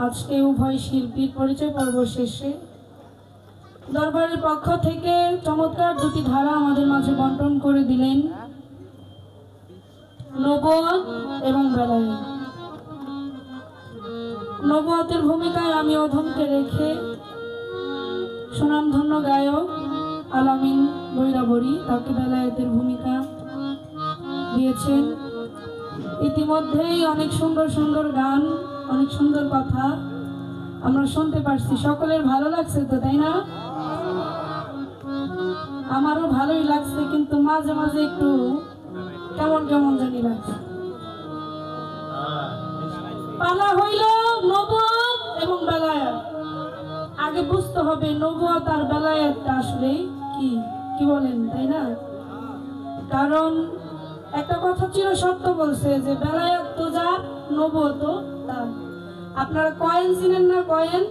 আজকে উভয় শিল্পীর পরিচয় পর্ব শেষে দরবারের পক্ষ থেকে চমৎকার দুটি ধারা আমাদের মাঝে বন্টন করে দিলেন, নবুয়ত এবং বেলায়েত। নবুয়তের ভূমিকায় আমি অধমকে রেখে সুনামধন্য গায়ক আলামিন বৈরাবরী তাকে বেলায়েতের ভূমিকা দিয়েছেন। ইতিমধ্যেই অনেক সুন্দর সুন্দর গান, অনেক সুন্দর কথা আমরা শুনতে পারছি। সকলের ভালো লাগছে তো, তাই না? আমারও ভালোই লাগছে, কিন্তু মাঝে মাঝে একটু কেমন কেমন জানি লাগছে। পালা হইল নবুয়ত এবং বেলায়েত। আগে বুঝতে হবে নবুয়ত আর বেলায়েতটা আসলে কি কি বলেন, তাই না? কারণ একটা কথা চির সত্য বলছে যে বেলায়েত তো যার, নবুয়ত তার। আপনারা কয়েন চিনেন না? কয়েন,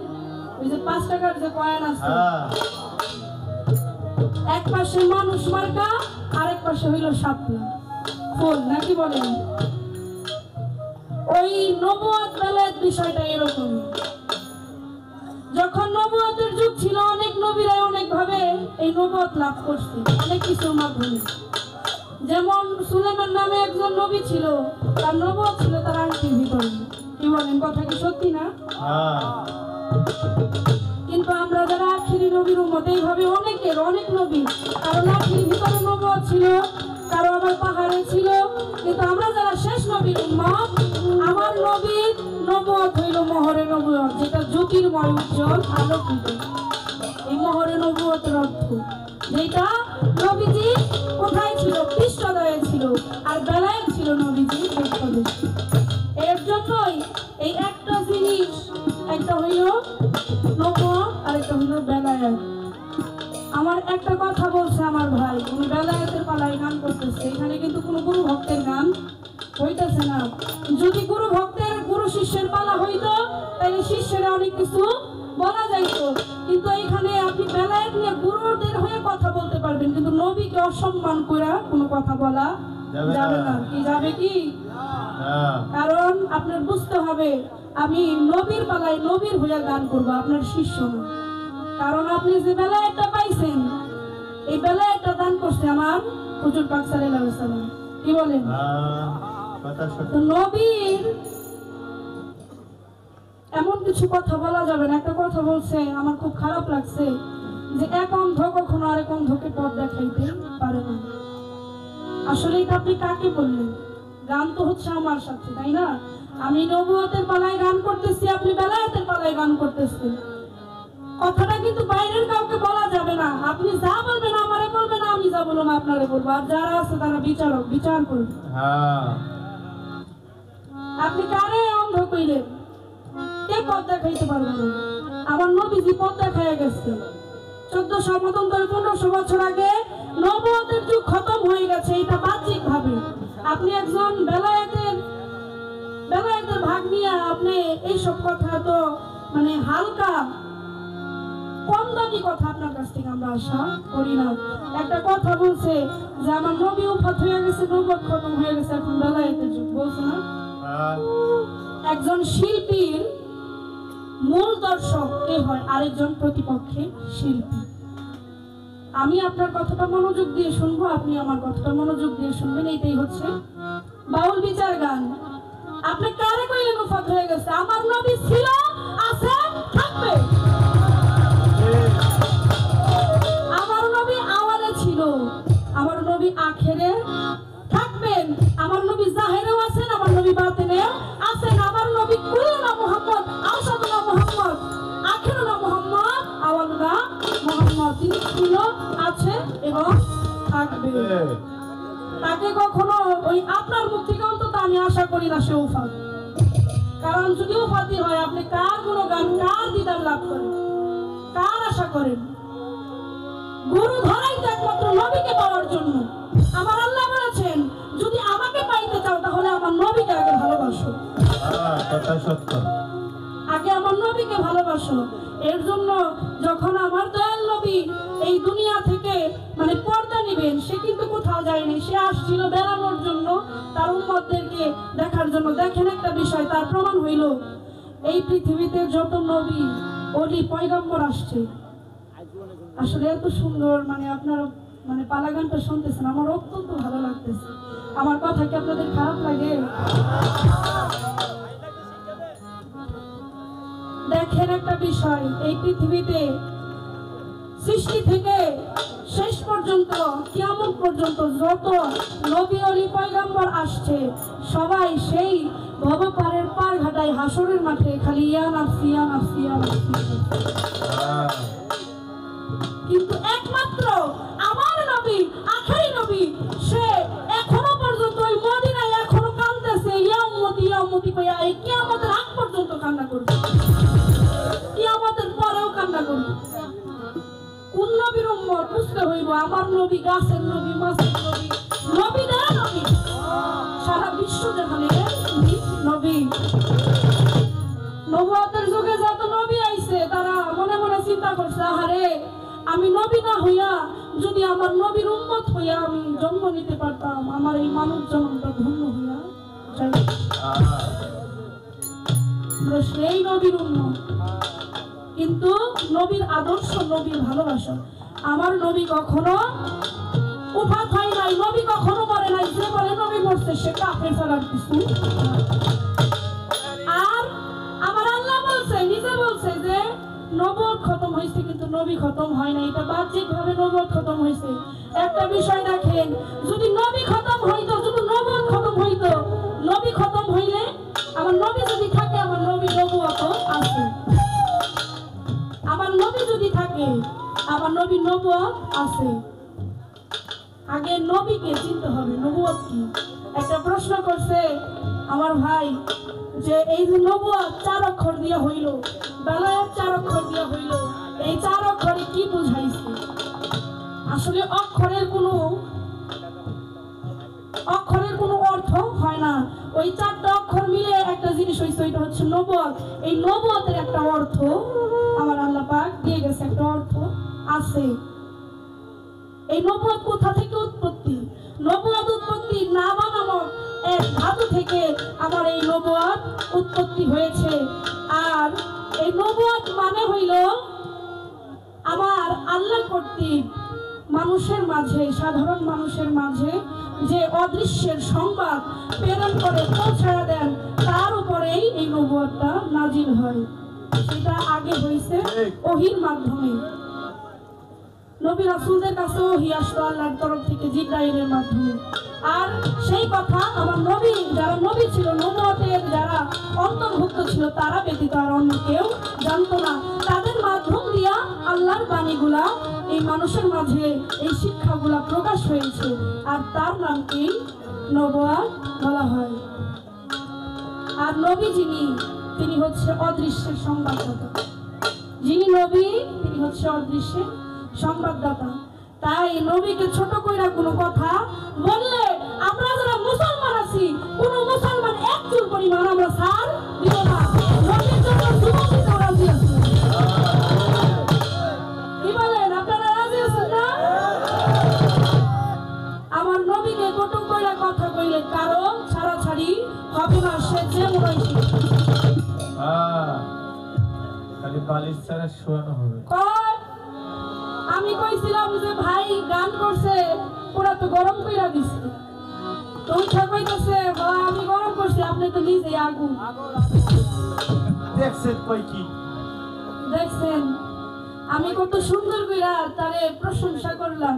ওই যে 5 টাকার যে কয়েন আছে, এক পাশে মানুষ মার্কা, আরেক পাশে হইল শাপলা ফুল, নাকি বলেন? ওই নবুয়ত বেলায়েত বিষয়টা এরকম। যখন নবুয়তের যুগ ছিল, অনেক নবীরা অনেক ভাবে এই নবুয়ত লাভ করছে, অনেক কিছুর মাধ্যমে। যেমন সুলেমান নামে একজন নবী ছিল, তার নবুয়ত ছিল তার আংটির ভিতরে। কি বলেন, কথা কি সত্যি না? কিন্তু আমরা যারা আখিরি নবীর উম্মত, এইভাবে অনেকের অনেক নবী, কারো লাঠির ভিতরে নবুয়ত ছিল, কারো আবার পাহাড়ে ছিল। কিন্তু আমরা যারা শেষ নবীর উম্মত, আমার নবীর নবুয়ত হইল মোহরে নবুয়ত, যেটা জ্যোতির্ময় উজ্জ্বল আলোকিত। এই মোহরে নবুয়তের অর্থ যেটা নবীজি কোথায় ছিল? পৃষ্ঠদয়ে ছিল, আর বেলায়েত ছিল নবীজি পৃষ্ঠদেশ। এর জন্যই এই একটা জিনিস, একটা হইল নবুয়ত আর একটা হইল বেলায়েত। আমার একটা কথা বলছে আমার ভাই, উনি বেলায়েতের পালায় গান করতেছে, এখানে কিন্তু কোনো গুরু ভক্তের গান হইতেছে না। যদি গুরু ভক্তের গুরু শিষ্যের পালা হইতো, তাহলে শিষ্যেরা অনেক কিছু বলা যাইতো। কিন্তু এখানে আপনি বেলায়েত নিয়ে গুরুদের হয়ে কথা বলতে পারবেন, কিন্তু নবীকে অসম্মান করে কোনো কথা বলা যাবে না। কি যাবে কি? কারণ আপনার বুঝতে হবে, আমি নবীর পালায় নবীর হয়ে গান করবো, আপনার শিষ্য না। কারণ আপনি যে বেলায়েতটা পাইছেন, এই বেলায়েতটা দান করছে আমার হুজুর পাক সাল্লাল্লাহু আলাইহি ওয়াসাল্লাম। কি বলেন? তো নবীর এমন কিছু কথা বলা যাবে না। একটা কথা বলছে, আমার খুব খারাপ লাগছে, যে এক অন্ধ কখনো আরেক অন্ধকে পথ দেখাইতে পারে না। আসলে এটা আপনি কাকে বললেন? গান তো হচ্ছে আমার সাথে, তাই না? আমি নবুয়তের পালায় গান করতেছি, আপনি বেলায়েতের পালায় গান করতেছেন। কথাটা কিন্তু বাইরের কাউকে বলা যাবে না। আপনি যা বলবেন আমারে বলবেন, আমি যা বলবো আপনারে বলবো, আর যারা আছে তারা বিচারক, বিচার করবে। আপনি কারে অন্ধ কইলেন? কে পথ দেখাইতে পারবে না? আমার নবীজি পথ দেখাইয়া গেছে। 1400 মতন করে 1500 বছর আগে নবুয়তের যুগ খতম হয়ে গেছে, এটা বাহ্যিক ভাবে। আপনি একজন বেলায়েতের ভাগ নিয়ে আপনি এইসব কথা তো মানে হালকা কম দামি কথা আপনার কাছ থেকে আমরা আশা করি না। একটা কথা বলছে যে আমার নবী উফাত হয়ে গেছে, নবুয়ত খতম হয়ে গেছে, এখন বেলায়েতের যুগ, বলছে না? একজন শিল্পীর মূল দর্শক কে হয়? আরেকজন প্রতিপক্ষের শিল্পী। আমি আপনার কথাটা মনোযোগ দিয়ে শুনবো, আপনি আমার কথাটা মনোযোগ দিয়ে শুনবেন। এইটাই হচ্ছে বাউল বিচার গান। আপনি কারে কইলেন উফাত হয়ে গেছে? আমার নবী ছিল, আছে, থাকবে। আমার নবী আওয়ালে ছিল, আমার নবী আখেরে থাকবেন, আমার নবী জাহেরেও আছেন, আমার নবী বাতিনেও আছেন। আমার নবী কুল্লুনা মুহাম্মদ, আওসাদুনা মুহাম্মদ, আখিরুনা মুহাম্মদ, আওয়ালুনা মুহাম্মদ। তিনি ছিল, আছে এবং থাকবে। তাকে কখনো ওই আপনার মুখ থেকে অন্তত আমি আশা করি না সে উফাত। কারণ যদি উফাতি হয়, আপনি কার গুণগান, কার দিদার লাভ করেন, কার আশা করেন? গুরু ধরাই তো একমাত্র নবীকে পাওয়ার জন্য। আমার আল্লাহ বলেছেন, যদি আমাকে পাইতে চাও তাহলে আমার নবীকে আগে ভালোবাসো। আগে আমার নবীকে ভালোবাসো। এর জন্য যখন আমার দয়াল নবী এই দুনিয়া থেকে মানে পর্দা নেবেন, সে কিন্তু কোথাও যায়নি, সে আসছিল বেড়ানোর জন্য, তার উম্মতদেরকে দেখার জন্য। দেখেন একটা বিষয়, তার প্রমাণ হইল এই পৃথিবীতে যত নবী ওলি পয়গম্বর আসছে, আসলে এত সুন্দর, মানে আপনারা মানে পালা গানটা শুনতেছেন, আমার অত্যন্ত ভালো লাগতেছে। আমার কথা কি আপনাদের খারাপ লাগে? দেখেন একটা বিষয়, এই পৃথিবীতে সৃষ্টি থেকে শেষ পর্যন্ত কিয়ামত পর্যন্ত যত নবী ওলি পয়গম্বর আসছে, সবাই সেই ভবপারের পার ঘাটায় হাসরের মাঠে খালি ইয়া নাফসি ইয়া নাফসি ইয়া নাফসি। কিন্তু একমাত্র আমার নবী, আখেরি নবী, সে এখনো পর্যন্ত ওই মদিনায় এখনো কাঁদতেছে, ইয়া উম্মতি কইয়া এই কিয়ামতের আগ পর্যন্ত কান্না করবে, কিয়ামতের পরেও কান্না করবে। কোন নবীর উম্মত বুঝতে হইব, আমার নবী গাছের নবী, মাছের নবী, নবীদের নবী, সারা বিশ্ব যেখানে নবী। নবুয়তের যুগে যত নবী আইছে, তারা মনে মনে চিন্তা করছে, আহারে আমি নবী না হইয়া যদি আমার নবীর উম্মত হইয়া আমি জন্ম নিতে পারতাম, আমার এই মানব জন্মটা ধন্য হইয়া যাই। সেই নবীর উম্মত, কিন্তু নবীর আদর্শ, নবীর ভালোবাসা। আমার নবী কখনো উফাত হয় নাই, নবী কখনো মরে নাই। যে বলে নবী মরছে সে কাফের ছাড়া কিছু। আর আমার আল্লাহ বলছে, নিজে বলছে যে নবুয়ত খতম হয়েছে কিন্তু নবী খতম হয় না, এটা বাহ্যিক ভাবে নবুয়ত খতম হয়েছে। একটা বিষয় দেখেন, যদি নবী খতম হইতো, যদি নবুয়ত খতম হইতো, নবী খতম হইলে আমার নবী যদি থাকে, আমার নবী নবুয়ত আছে। আমার নবী যদি থাকে, আমার নবী নবুয়ত আছে। আগে নবীকে চিনতে হবে, নবুয়ত কি। একটা প্রশ্ন করছে আমার ভাই যে এই যে নবুয়ত 4 অক্ষর দিয়ে হইল, বেলায়েত 4 অক্ষর দিয়ে হইল, এই 4 অক্ষরে কি বুঝাইছে? আসলে অক্ষরের কোনো অর্থ হয় না। ওই 4টা অক্ষর মিলে একটা জিনিস হইছে, ওইটা হচ্ছে নবুয়ত। এই নবুয়তের একটা অর্থ আমার আল্লাহ পাক দিয়ে গেছে, একটা অর্থ আছে। এই নবুয়ত কোথা থেকে উৎপত্তি? নবুয়ত উৎপত্তি নাবা নামক এক ধাতু থেকে আমার এই নবুয়ত উৎপত্তি হয়েছে। আর এই নবুয়ত মানে হইল আমার আল্লাহ কর্তৃক মানুষের মাঝে, সাধারণ মানুষের মাঝে যে অদৃশ্যের সংবাদ প্রেরণ করে পৌঁছায়া দেন, তার উপরেই এই নবুয়তটা নাজিল হয়। সেটা আগে হয়েছে ওহীর মাধ্যমে। নবী রাসূলদের কাছে ওহী আসতো আল্লাহর তরফ থেকে জিবরাইলের মাধ্যমে। আর সেই কথা আমার নবী, যারা নবী ছিল, নবুয়তের যারা অন্তর্ভুক্ত ছিল, তারা ব্যতীত আর অন্য কেউ জানতো না। তাদের মাধ্যম দিয়া আল্লাহর বাণীগুলা এই মানুষের মাঝে, এই শিক্ষাগুলা প্রকাশ হয়েছে। আর তার নামকেই নবুয়ত বলা হয়। আর নবী যিনি, তিনি হচ্ছে অদৃশ্যের সংবাদদাতা। যিনি নবী, তিনি হচ্ছে অদৃশ্যের সংবাদদাতা। তাই নবীকে ছোট কইরা কোনো কথা বললে আমরা যারা মুসলমান আছি, কোন মুসলমান এক চুল পরিমাণ আমরা ছাড় দিব না। নবীর জন্য জীবন দিতে রাজি আছি। কি বলেন, আপনারা রাজি আছেন না? আমার নবীকে কটু কইরা কথা কইলে কারো ছাড়াছাড়ি হবে না, সে যে মনে খালি বালিশ ছাড়া শোয়ানো হবে। আমি কইছিলাম যে ভাই গান করছে, পুরা তো গরম কইরা দিছে। তো উঠা কইতাছে, আমি গরম করছি, আপনি তো নিজে আগুন। দেখছেন কই কি? দেখছেন আমি কত সুন্দর কইরা তারে প্রশংসা করলাম,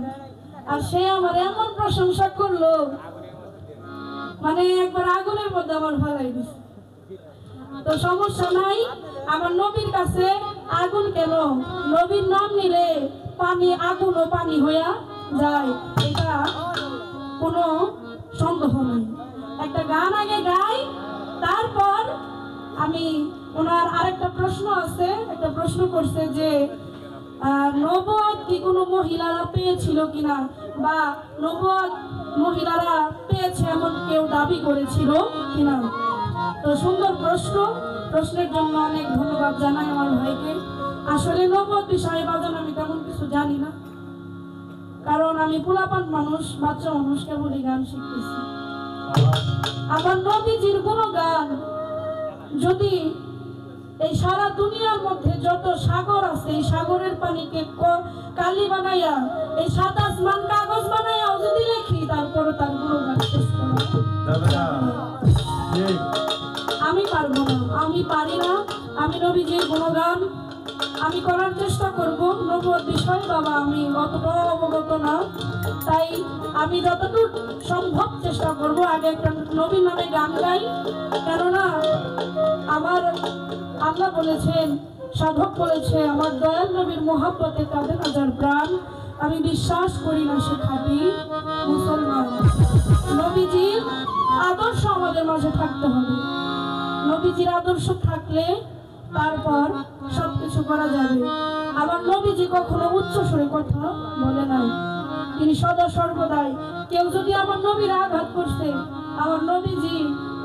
আর সে আমার এমন প্রশংসা করলো, মানে একবার আগুনের মধ্যে আমার ফেলাই দিছে। তো সমস্যা নাই, আমার নবীর কাছে আগুন কেন? নবীর নাম নিলে পানি, আগুনও পানি হইয়া যায়, এটা কোনো সন্দেহ নেই। একটা গান আগে গাই, তারপর আমি ওনার আরেকটা প্রশ্ন আছে, একটা প্রশ্ন করছে যে নবুয়ত কি কোনো মহিলারা পেয়েছিল কিনা, বা নবুয়ত মহিলারা পেয়েছে এমন কেউ দাবি করেছিল কিনা। তো সুন্দর প্রশ্ন, প্রশ্নের জন্য অনেক ধন্যবাদ জানাই আমার ভাইকে। আসলে নবুয়ত বিষয়ে বাজান আমি তেমন কিছু জানি না, কারণ আমি পোলাপান মানুষ, বাচ্চা মানুষ, কেবলই গান শিখতেছি। আমার নবীজির কোনো গান যদি এই সারা দুনিয়ার মধ্যে যত সাগর আছে এই সাগরের পানিকে কালি বানাইয়া এই 7 আসমান কাগজ বানাইয়া যদি লিখি তারপরে তার গুণগান শেষ করা যাবে না। ঠিক। আমি পারবো না, আমি পারি না। আমি নবীজির গুণগান আমি করার চেষ্টা করব। নবুয়ত বিষয় বাবা আমি অতটা অবগত না, তাই আমি যতটুকু সম্ভব চেষ্টা করব আগে একটা নবীর নামে গান গাই। কেননা আমার আল্লাহ বলেছেন, সাধক বলেছে, আমার দয়াল নবীর মোহাব্বতে কাঁদে না যার প্রাণ, আমি বিশ্বাস করি না সে খাঁটি মুসলমান। নবীজির আদর্শ আমাদের মাঝে থাকতে হবে। নবীজির আদর্শ থাকলে তারপর সবকিছু করা যাবে। আবার নবীজি কখনো উচ্চ সুরে কথা বলে নাই, তিনি সদা সর্বদাই কেউ যদি আমার নবীর আঘাত করছে, আমার নবীজি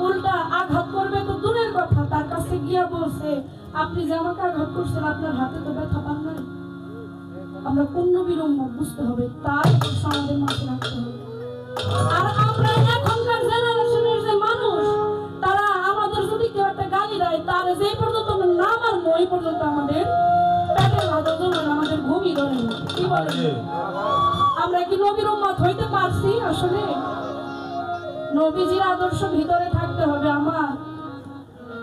উল্টা আঘাত করবে তো দূরের কথা, তার কাছে গিয়া বলছে আপনি যে আমাকে আঘাত করছেন আপনার হাতে তো ব্যথা পান নাই। আমরা কোন নবীর উম্মত বুঝতে হবে, তার আমাদের মাঝে রাখতে হবে। আর আমরা এখনকার জেনারেশনের যে মানুষ, তারা আমাদের যদি কেউ একটা গালি দেয় তার যে পর্যন্ত না মারবো ওই পর্যন্ত আমাদের পেটের ভালো জমে না, আমাদের ঘুমই ধরে না। কি বলে আমরা কি নবীর উম্মত হইতে পারছি? আসলে নবীজির আদর্শ ভিতরে থাকতে হবে। আমার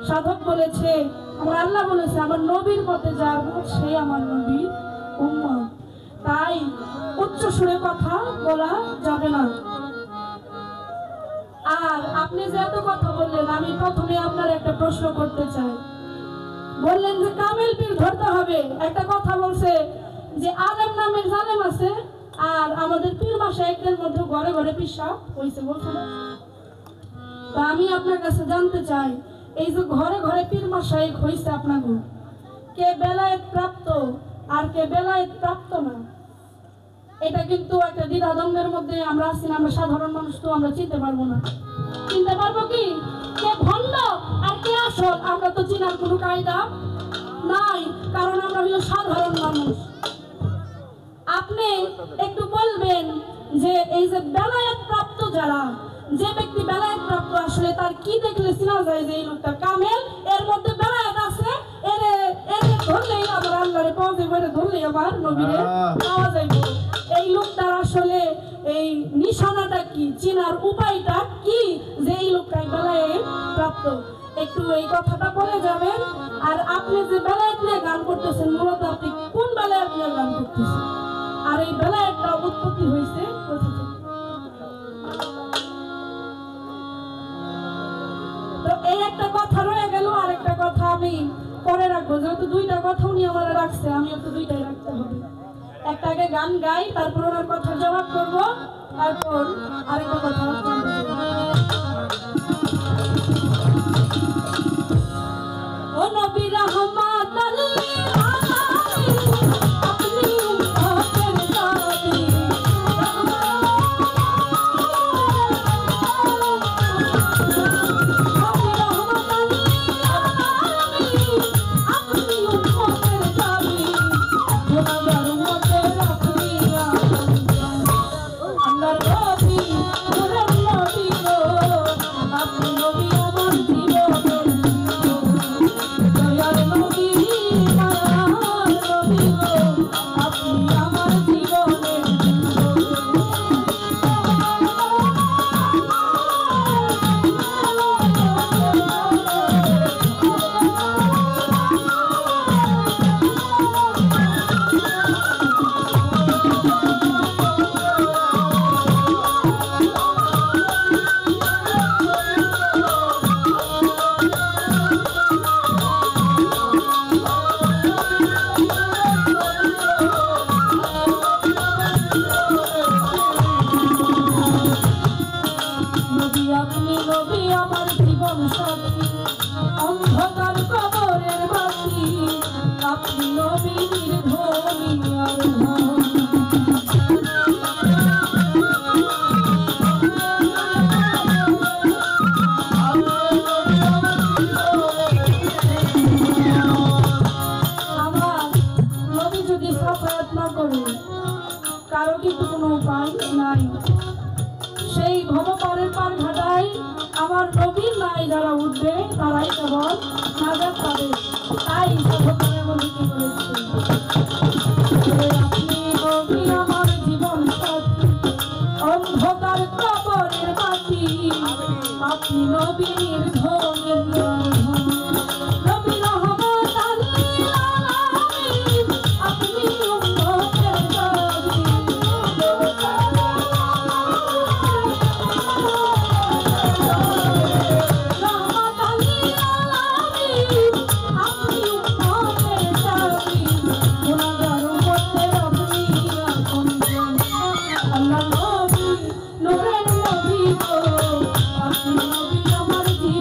সাধক বলেছে, আমার আল্লাহ বলেছে, আমার নবীর মতে যার মত সে আমার নবীর উম্মত। তাই উচ্চ সুরে কথা বলা যাবে না। আর আপনি যে এত কথা বললেন, আমি প্রথমে আপনার একটা প্রশ্ন করতে চাই। বললেন যে কামেল পীর ধরতে হবে, একটা কথা বলছে যে আলেম নামের জালেম আছে আর আমাদের পীর মাশায়েখদের মধ্যে ঘরে ঘরে পিশাব হইছে বলছে না। তা আমি আপনার কাছে জানতে চাই, এই যে ঘরে ঘরে পীর মাশায়েখ হইছে আপনাকে, কে বেলায়েত প্রাপ্ত আর কে বেলায়েত প্রাপ্ত না, এটা কিন্তু একটা দ্বিধাদ্বন্দ্বের মধ্যে আমরা আছি না। আমরা সাধারণ মানুষ তো আমরা চিনতে পারবো না। চিনতে পারবো কি কে ভণ্ড আর কে আসল? আমরা তো চিনার কোনো কায়দা নাই, কারণ আমরা হলো সাধারণ মানুষ। আপনি একটু বলবেন যে এই যে বেলায়েত প্রাপ্ত যারা, যে ব্যক্তি বেলায়েত প্রাপ্ত আসলে তার কি দেখলে চিনা যায় যে এই লোকটা কামেল, এর মধ্যে বেলায়েত আছে, এরে ধরলেই আমার আল্লাহরে পাওয়া যাবে, এরে ধরলেই আমার নবীরে পাওয়া যাবে। এই লোকটার আসলে এই নিশানাটা কি, চিনার উপায়টা কি যে এই লোকটাই বেলায়েত প্রাপ্ত, একটু এই কথাটা বলে যাবেন। আর আপনি যে বেলায়েত নিয়ে গান করতেছেন, মূলত আপনি কোন বেলায়েত নিয়ে গান করতেছেন, আর এই বেলায়েতটা উৎপত্তি হয়েছে কোথা থেকে? তো এই একটা কথা রয়ে গেল। আর একটা কথা আমি পরে রাখবো, যেহেতু দুইটা কথা উনি আমার রাখছে, আমি তো দুইটাই রাখতে হবে। একটা আগে গান গাই, তারপর ওনার কথার জবাব করবো, তারপর আরেকটা কথা জানতে চাই। ও নবী রাহমাতাল লিল আলামিন, আপনি উম্মতের নবী। সেই ভবপারের পার ঘাটায় আমার নবীর নাই যারা উঠবে তারাই কেবল নাজাত পাবে। তাই সর্বকালের মধ্যে কি বলেছে, আপনি নবী আমার জীবন সাথী, অন্ধকার কবরের বাতি, আপনি নবী নির্ধনের নবী রহমত আলামিন, আপনি উম্মতের নবী। রহমত আলামিন, আপনি উম্মতের নবী, গুনাহগার উম্মতের আপনি আপনজন। আল্লাহ নবী, নূরের নবী গো, আপনি নবী আমার জীবন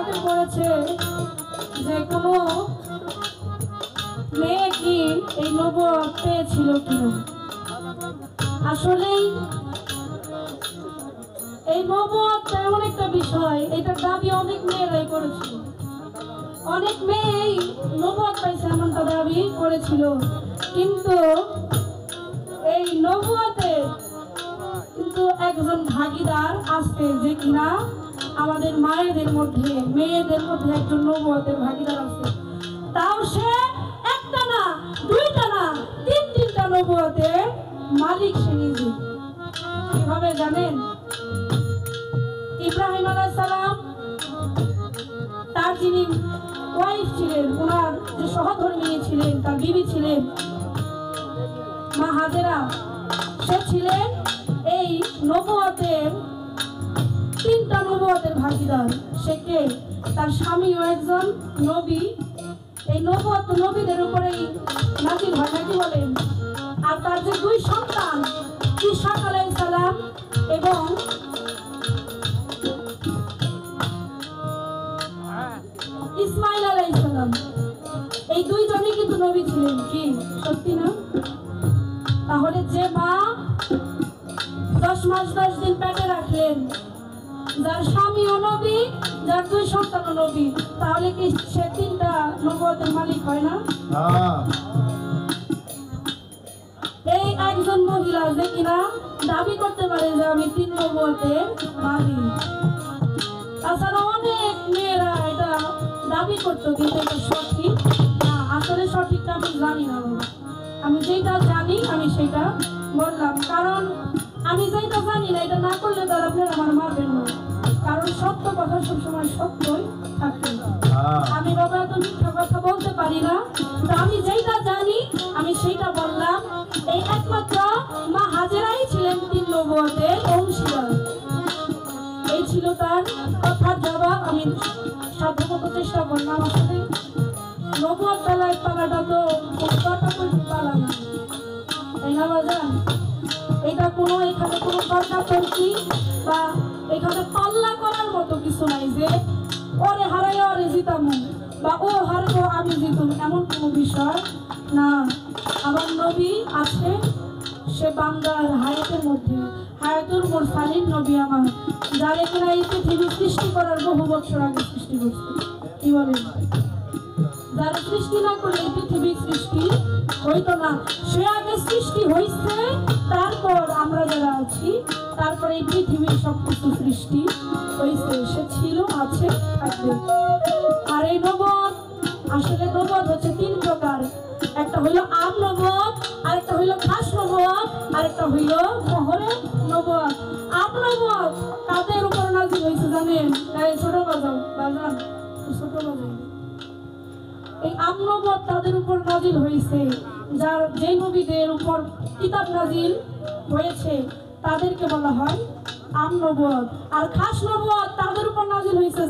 নবুয়তে পড়েছে যে কোনো মেয়ে কি এই নবুয়ত পেয়েছিল কিনা। আসলেই এই নবুয়ত এমন একটা বিষয়, এটার দাবি অনেক মেয়েরাই করেছিল। অনেক মেয়েই নবুয়ত পাইছে এমনটা দাবি করেছিল, কিন্তু এই নবুয়তে কিন্তু একজন ভাগীদার আছে যে কিনা আমাদের মায়েদের মধ্যে, মেয়েদের মধ্যে একজন নবুয়তের ভাগীদার আছে। তাও সে একটা না, দুইটা না, তিনটা নবুয়তের মালিক সে নিজে। কিভাবে জানেন? ইব্রাহিম আলাইহিস সালাম তার যিনি ওয়াইফ ছিলেন, ওনার যে সহধর্মিণী ছিলেন, তার বিবি ছিলেন মা হাজেরা, সে ছিলেন এই নবুয়তের তিনটা নবুয়তের ভাগীদার। সে কে? তার স্বামীও একজন নবী। এই নবুয়ত নবীদের উপরেই নাজিল হয় নাকি বলেন। আর তার যে দুই সন্তান ইসহাক আলাইহিস সালাম এবং ইসমাইল আলাইহিস সালাম, এই দুইজনই কিন্তু নবী ছিলেন। কি সত্যি না? তাহলে যে মা 10 মাস 10 দিন পেটে রাখলেন, যার স্বামীও নবী, যার দুই সন্তানও নবী, তাহলে কি সে তিনটা নবুয়তের মালিক হয় না? এই একজন মহিলা যে কিনা দাবি করতে পারে যে আমি 3 নবুয়তের মালিক। তাছাড়া অনেক মেয়েরা এটা দাবি করতো, কিন্তু এটা সঠিক না। আসলে সঠিকটা আমি জানি না। আমি যেটা জানি আমি সেটা বললাম, কারণ আমি যেটা জানি না এটা না করলে তার আপনারা আমার মারবেন না। কারণ সত্য কথা সবসময় সত্যই থাকে। আমি বাবা এত মিথ্যা কথা বলতে পারি না। তো আমি যেটা জানি আমি সেটা বললাম। এই একমাত্র মা হাজেরাই ছিলেন 3 নবুয়তের অংশীদার। এই ছিল তার কথার জবাব। আমি সাধ্যমতো চেষ্টা করলাম। আসলে নবুয়ত পালাটা তো পালা না, তাই না বাজান? এটা কোনো এখানে কোনো তর্কাতর্কি বা এখানে পাল্লা করার মতো কিছু নাই যে ওরে হারাই ওরে জিতামু বা ও হারবো আমি জিতুম, এমন কোনো বিষয় না। আমার নবী আছে, সে বান্দার হায়াতের মধ্যে, হায়াতুল মুরসালিন নবী আমার, যার কিনা এই পৃথিবী সৃষ্টি করার বহু বছর আগে সৃষ্টি করছে। কি বলেন? যার সৃষ্টি না করে এই পৃথিবীর সৃষ্টি হইতো না। সে আগে সৃষ্টি হইছে, তারপর আমরা যারা আছি, তারপরে এই পৃথিবীর সবকিছু সৃষ্টি হইছে। সে ছিল, আছে, থাকবে। আর এই নবুয়ত, আসলে নবুয়ত হচ্ছে 3 প্রকার। একটা হইল আম নবুয়ত, আরেকটা হইল খাস নবুয়ত, আরেকটা হইল মোহরে নবুয়ত। আম নবুয়ত কাদের উপর নাজিল হয়েছে জানেন? এই ছোট বাজান, ছোট বাজান। এই আম নবুয়ত তাদের উপর নাজিল হয়েছে যার যে নবীদের উপর কিতাব নাজিল হয়েছে তাদেরকে বলা হয় আম নবুয়ত। আর খাস নবুয়ত তাদের উপর নাজিল হয়েছে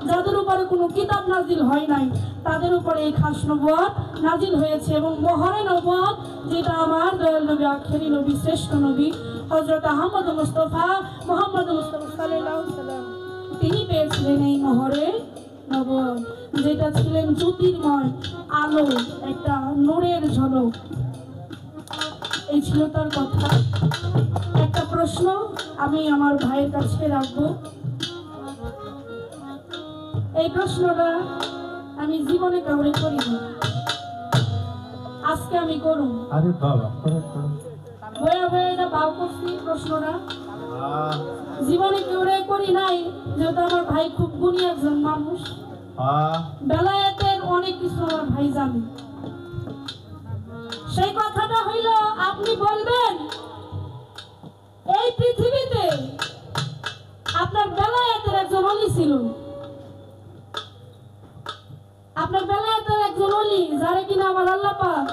যাদের উপরে কোনো কিতাব নাজিল হয় নাই, তাদের উপরে এই খাস নবুয়ত নাজিল হয়েছে। এবং মোহরে নবুয়ত, যেটা আমার দয়াল নবী, আখেরি নবী, শ্রেষ্ঠ নবী হযরত আহমদ মুস্তাফা মুহাম্মদ মুস্তাফা সাল্লাল্লাহু আলাইহি ওয়াসাল্লাম, তিনি পেয়েছিলেন এই মোহরে নবুয়ত, যেটা ছিলেন জ্যোতির্ময় আলো, একটা নূরের ঝলক। এই ছিল তার কথা। একটা প্রশ্ন আমি আমার ভাইয়ের কাছে রাখবো। এই প্রশ্নটা আমি জীবনে কাউরে করি না, আজকে আমি করুন। আরে বাবা, বয়া বয়া এটা ভাব করছি। প্রশ্নটা জীবনে কেউরে করি নাই, যেহেতু আমার ভাই খুব গুণী একজন মানুষ, বেলায়েতের অনেক কিছু আমার ভাই জানে। সেই কথাটা হইল, আপনি বলবেন এই পৃথিবীতে আপনার বেলায়েতের একজন ওলি ছিল, আপনার বেলায়েতের একজন ওলি, যারে কিনা আমার আল্লাহ পাক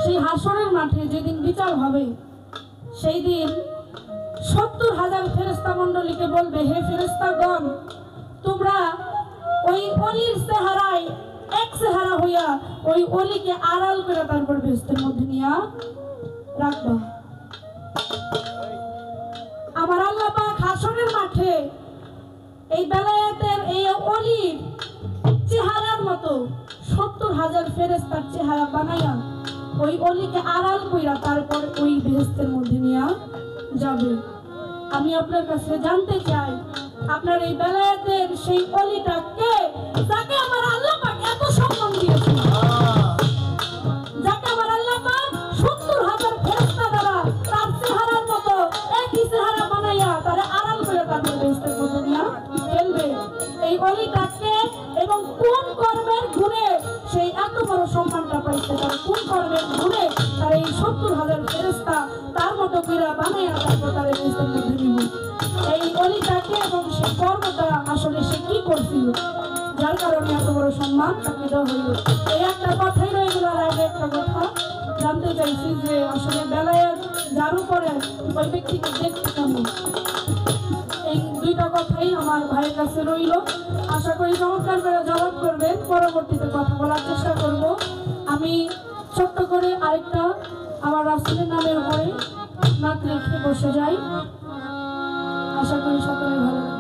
সেই হাসরের মাঠে যেদিন বিচার হবে, সেই দিন 70,000 ফেরেশতা মণ্ডলীকে বলবে, হে ফেরেশতাগণ, তোমরা ওই অলির চেহারায় এক চেহারা হইয়া ওই অলিকে আড়াল করে তারপর বেহেশতের মধ্যে নিয়ে রাখবা। আমার আল্লাহ পাক হাসরের মাঠে এই বেলায়েতের এই অলি বানাইয়া ওই অলিকে আড়াল কইরা তারপর ওই বেহেশতের মধ্যে নিয়ে যাবে। আমি আপনার কাছে জানতে চাই আপনার এই বেলায়েতের সেই অলিটা কে, যাকে আমার আল্লাহ পাক এত সম্মান দিয়েছেন, যাকে আমার আল্লাহ পাক 70,000 ফেরেশতা দ্বারা তার চেহারার মতো একই চেহারা বানাইয়া তার আড়াল করে তারপর বেহেশতের মধ্যে নিয়ে ফেলবে। এই অলিটা কে এবং কোন কর্মের গুণে সেই এত বড় সম্মানটা পাইছে, তার কোন কর্মের গুণে তার এই 70,000 ফেরেশতা তার মতো করে বানাইয়া তারপর তার বেহেশতের মধ্যে নিবে। এই অলিটাকে এবং সেই কর্মটা আসলে সে কি করছিল যার কারণে এত বড় সম্মান তাকে দেওয়া হইল। এই একটা কথাই রয়ে গেল। আর আগে একটা কথা জানতে চাইছি যে আসলে বেলায়েত যার উপরে ওই ব্যক্তিকে দেখতে কেমন। এই দুইটা কথাই আমার ভাইয়ের কাছে রইল। আশা করি চমৎকার করে জবাব করবেন। পরবর্তীতে কথা বলার চেষ্টা করব। আমি ছোট্ট করে আরেকটা আমার রাসূলের নামের উপরে নাত রেখে বসে যাই। আশা করি সকলে ভালো